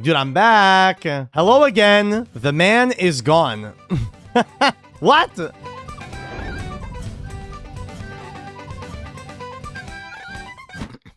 Dude, I'm back. Hello again. The man is gone. What?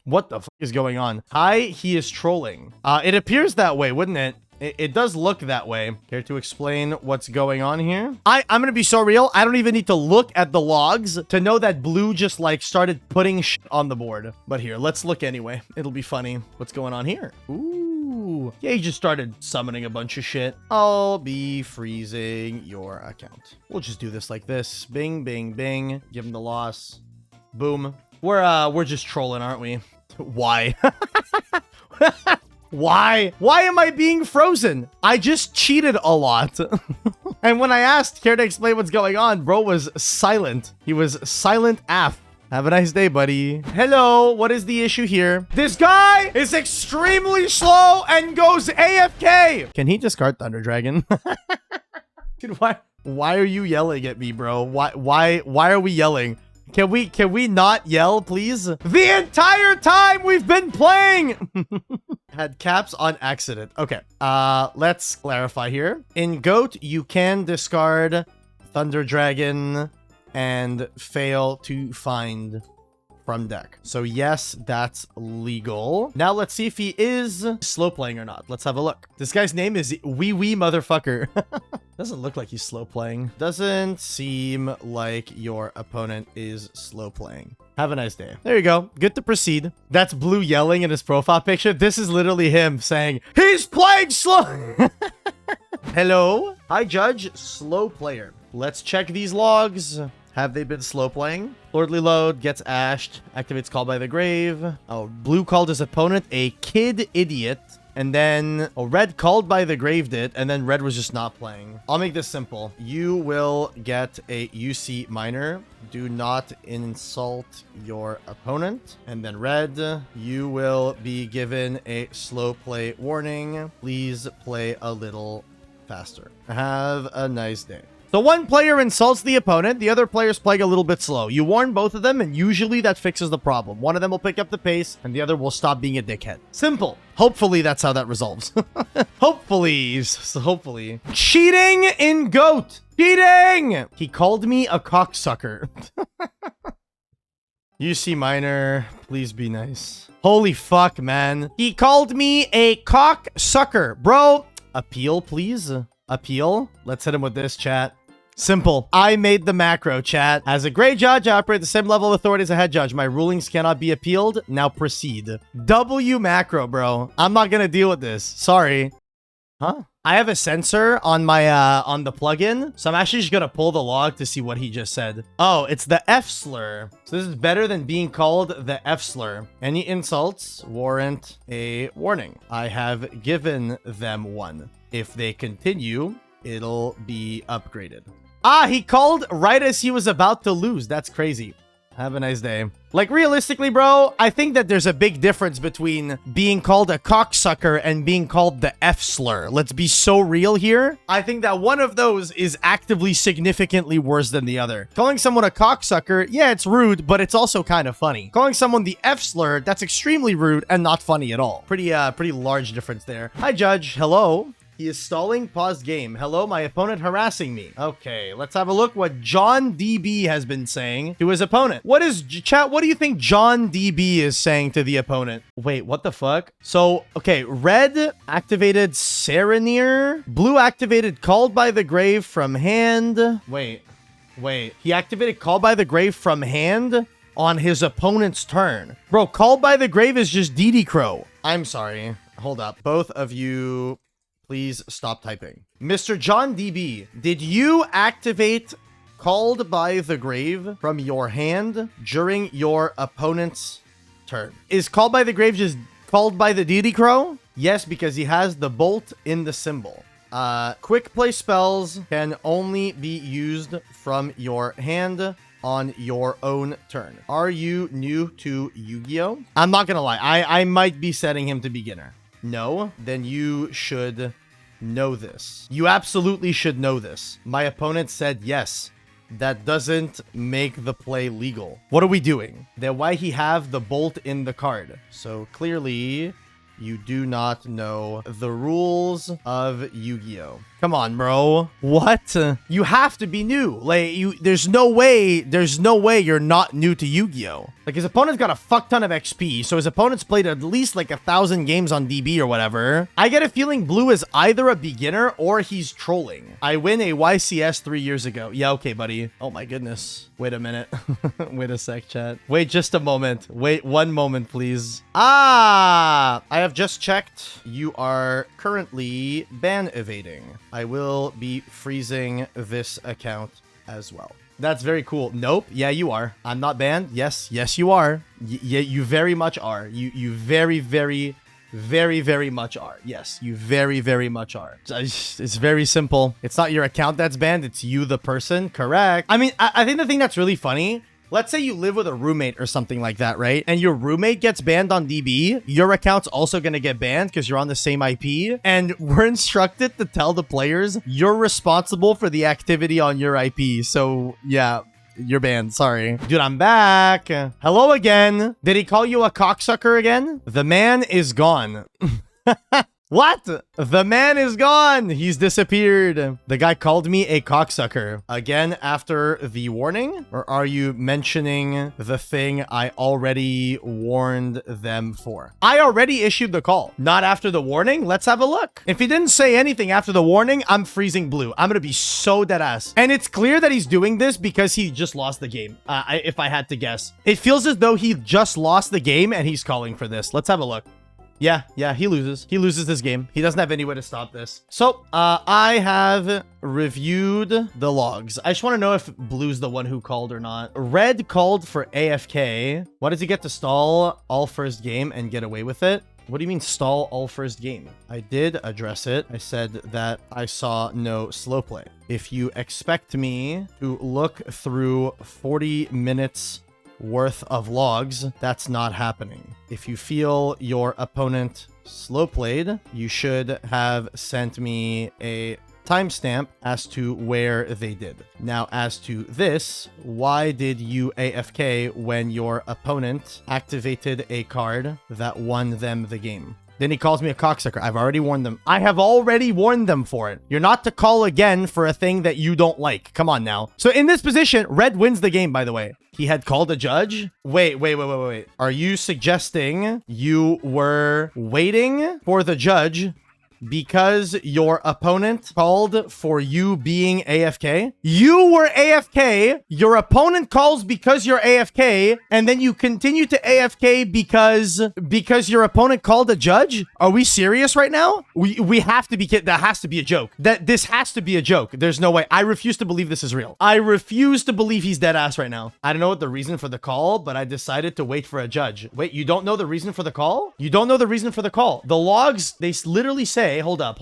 What the fuck is going on? Hi, he is trolling. It appears that way, wouldn't it? It does look that way. Care to explain what's going on here? I'm gonna be so real. I don't even need to look at the logs to know that Blue just like started putting shit on the board. But here, let's look anyway. It'll be funny. What's going on here? Ooh. Yeah, he just started summoning a bunch of shit. I'll be freezing your account. We'll just do this like this. Bing, bing, bing. Give him the loss. Boom. We're just trolling, aren't we? Why? Why? Why am I being frozen? I just cheated a lot. And when I asked, care to explain what's going on, bro was silent. He was silent AF. Have a nice day, buddy. Hello, what is the issue here? This guy is extremely slow and goes AFK. Can he discard Thunder Dragon? Dude, why are you yelling at me, bro? Why are we yelling? Can we not yell, please? The entire time we've been playing! Had caps on accident. Okay, let's clarify here. In GOAT, you can discard Thunder Dragon and fail to find from deck. So yes, that's legal. Now let's see if he is slow playing or not. Let's have a look. This guy's name is Wee Wee Motherfucker. Doesn't look like he's slow playing. Doesn't seem like your opponent is slow playing. Have a nice day. There you go. Good to proceed. That's Blue yelling in his profile picture. This is literally him saying, he's playing slow. Hello. Hi, Judge. Slow player. Let's check these logs. Have they been slow playing? Lordly Load gets ashed. Activates Call by the Grave. Oh, Blue called his opponent a kid idiot. And then Red called by the Grave did. And then Red was just not playing. I'll make this simple. You will get a UC minor. Do not insult your opponent. And then Red, you will be given a slow play warning. Please play a little faster. Have a nice day. So one player insults the opponent, the other player's playing a little bit slow. You warn both of them, and usually that fixes the problem. One of them will pick up the pace, and the other will stop being a dickhead. Simple. Hopefully, that's how that resolves. Hopefully. Hopefully. Cheating in GOAT. Cheating! He called me a cocksucker. UC minor, please be nice. Holy fuck, man. He called me a cocksucker. Bro, appeal, please. Appeal. Let's hit him with this, chat. Simple. I made the macro, chat. As a gray judge, I operate the same level of authority as a head judge. My rulings cannot be appealed. Now proceed. W macro, bro. I'm not gonna deal with this. Sorry. Huh? I have a sensor on my, on the plugin. So I'm actually just gonna pull the log to see what he just said. Oh, it's the F slur. So this is better than being called the F slur. Any insults warrant a warning. I have given them one. If they continue, it'll be upgraded. Ah, he called right as he was about to lose. That's crazy. Have a nice day. Like, realistically, bro, I think that there's a big difference between being called a cocksucker and being called the F slur. Let's be so real here. I think that one of those is actively significantly worse than the other. Calling someone a cocksucker, yeah, it's rude, but it's also kind of funny. Calling someone the F slur, that's extremely rude and not funny at all. Pretty large difference there. Hi, Judge. Hello. He is stalling. Pause game. Hello, my opponent harassing me. Okay, let's have a look what John DB has been saying to his opponent. What is, chat, what do you think John DB is saying to the opponent? Wait, what the fuck? So, okay, Red activated Serenir. Blue activated Called by the Grave from hand. Wait. He activated Called by the Grave from hand on his opponent's turn. Bro, Called by the Grave is just DD Crow. I'm sorry. Hold up. Both of you... please stop typing. Mr. John DB, did you activate Called by the Grave from your hand during your opponent's turn? Is Called by the Grave just called by the DD Crow? Yes, because he has the bolt in the symbol. Quick play spells can only be used from your hand on your own turn. Are you new to Yu-Gi-Oh? I'm not gonna lie. I might be setting him to beginner. No, then you should know this. You absolutely should know this. My opponent said yes. That doesn't make the play legal. What are we doing? Then why he have the bolt in the card? So clearly You do not know the rules of Yu-Gi-Oh. Come on, bro. What? You have to be new. Like, there's no way you're not new to Yu-Gi-Oh. Like, his opponent's got a fuck ton of XP, so his opponent's played at least like 1,000 games on DB or whatever. I get a feeling Blue is either a beginner or he's trolling. I win a YCS 3 years ago. Yeah, okay, buddy. Oh my goodness. Wait a minute. Wait a sec, chat. Wait just a moment. Wait 1 moment, please. I have just checked. You are currently ban evading. I will be freezing this account as well. That's very cool. Nope. Yeah, you are. I'm not banned. Yes, you are. Yeah, you very much are. You very, very, very, very much are. Yes, you very, very much are. It's very simple. It's not your account that's banned. It's you, the person. Correct. I mean, I think the thing that's really funny, let's say you live with a roommate or something like that, right? And your roommate gets banned on DB. Your account's also going to get banned because you're on the same IP. And we're instructed to tell the players you're responsible for the activity on your IP. So yeah, you're banned. Sorry. Dude, I'm back. Hello again. Did he call you a cocksucker again? The man is gone. What? The man is gone. He's disappeared. The guy called me a cocksucker. Again after the warning? Or are you mentioning the thing I already warned them for? I already issued the call. Not after the warning? Let's have a look. If he didn't say anything after the warning, I'm freezing Blue. I'm gonna be so dead ass. And it's clear that he's doing this because he just lost the game. If I had to guess. It feels as though he just lost the game and he's calling for this. Let's have a look. Yeah, he loses. He loses this game. He doesn't have any way to stop this. So, I have reviewed the logs. I just want to know if Blue's the one who called or not. Red called for AFK. Why does he get to stall all first game and get away with it? What do you mean stall all first game? I did address it. I said that I saw no slow play. If you expect me to look through 40 minutes worth of logs, that's not happening. If you feel your opponent slow played, you should have sent me a timestamp as to where they did. Now, as to this, why did you AFK when your opponent activated a card that won them the game? Then he calls me a cocksucker. I've already warned them. I have already warned them for it. You're not to call again for a thing that you don't like. Come on now. So in this position, Red wins the game, by the way. He had called a judge. Wait. Are you suggesting you were waiting for the judge because your opponent called for you being AFK? You were AFK, your opponent calls because you're AFK, and then you continue to AFK because your opponent called a judge? Are we serious right now? We have to be kidding. That has to be a joke. This has to be a joke. There's no way. I refuse to believe this is real. I refuse to believe he's dead ass right now. I don't know what the reason for the call, but I decided to wait for a judge. Wait, you don't know the reason for the call? You don't know the reason for the call. The logs, they literally say, hold up.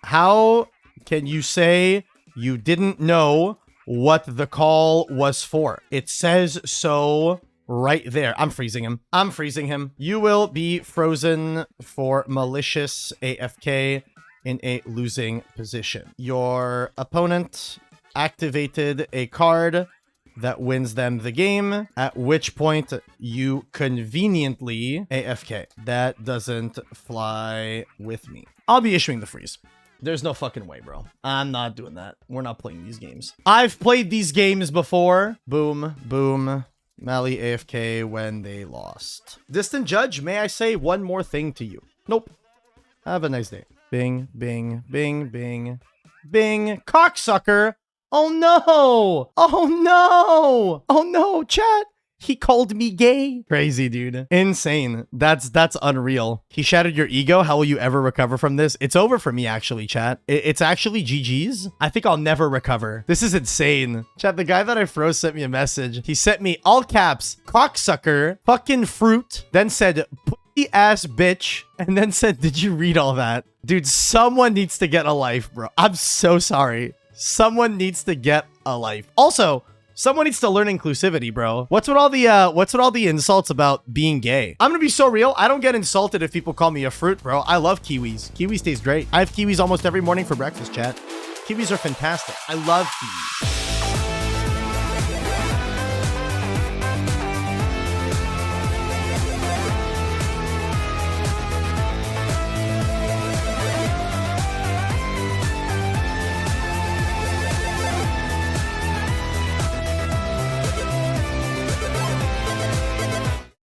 How can you say you didn't know what the call was for? It says so right there. I'm freezing him. You will be frozen for malicious AFK in a losing position. Your opponent activated a card that wins them the game, at which point you conveniently AFK. That doesn't fly with me. I'll be issuing the freeze. There's no fucking way, bro. I'm not doing that. We're not playing these games. I've played these games before. Boom, boom. Mali AFK when they lost. Distant Judge, may I say one more thing to you? Nope. Have a nice day. Bing, bing, bing, bing, bing. Cocksucker. Oh no! Oh no! Oh no, chat! He called me gay. Crazy, dude. Insane. That's unreal. He shattered your ego. How will you ever recover from this? It's over for me, actually, chat. It's actually GG's. I think I'll never recover. This is insane. Chat, the guy that I froze sent me a message. He sent me all caps, cocksucker, fucking fruit, then said, pussy ass bitch, and then said, did you read all that? Dude, someone needs to get a life, bro. I'm so sorry. Someone needs to get a life. Also, someone needs to learn inclusivity, bro. What's with all the insults about being gay? I'm gonna be so real. I don't get insulted if people call me a fruit, bro. I love kiwis. Kiwis taste great. I have kiwis almost every morning for breakfast, chat. Kiwis are fantastic. I love kiwis.